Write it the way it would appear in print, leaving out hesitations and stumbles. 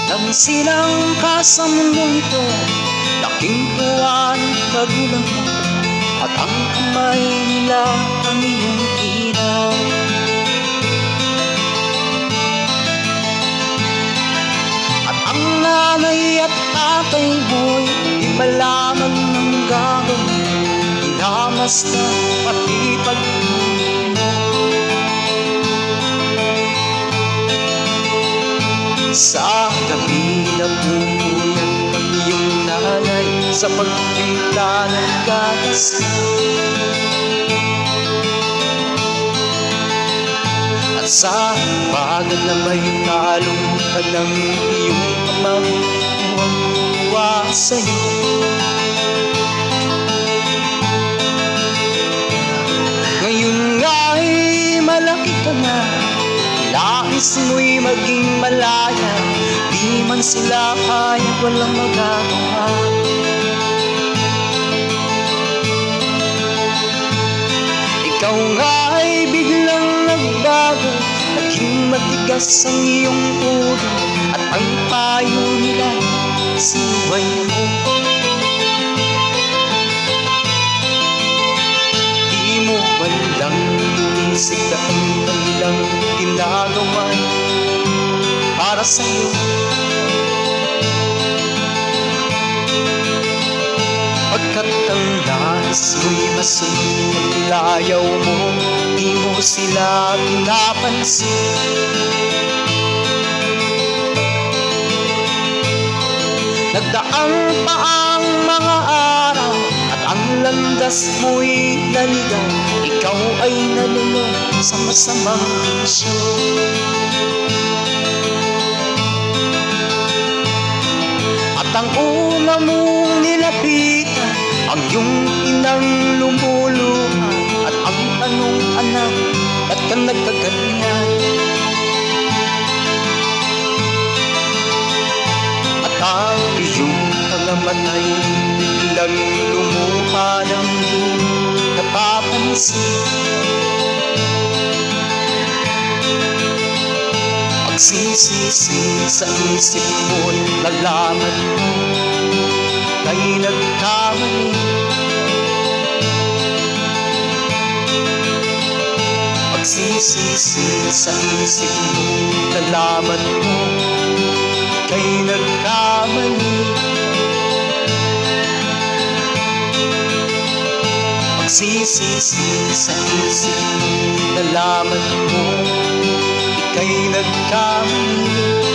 Nang sinangka sa mundong ito, laking tuwa ng magulang mo, at ang kamay nila ang iyong inaw. At ang nanay at tatay mo'y di malamang ng gagawin, inamasdan pati pag-ibig mo. Sa gabi na pumuyat ang iyong nanay sa pagtimpla ng gatas, at sa bagat na may kalungkan ng iyong amang tuwang-tuwa sa'yo. Ngayon nga'y malaki ka na, nais mo'y maging malaya, di man sila kaya, walang magagawa. Ikaw nga ay biglang nagbago, naging matigas ang iyong ulo, at ang payo nila sinuway mo. Di mo man lang inisip na ang kanilang ginagawa para sa'yo. Pagkat ang nais mo'y masunod ang layaw mo, di mo sila pinapansin. Nagdaan pa ang mga araw at ang landas mo'y naligaw, ikaw ay nalulong sa masamang bisyon. At ang una mong nilapitan, ang iyong inang lumuluhan, at ang tanong, anak, ba't ka nagkaganyan? At ang iyong pagamatay, biglang lumuha ng di napapansin. Magsisisi sa isip mo'y nalaman mo kay nagkamali. Magsisisi sa isip mo'y nalaman mo kay nagkamali. Magsisisi sa isip mo'y nalaman mo kay nagkamali.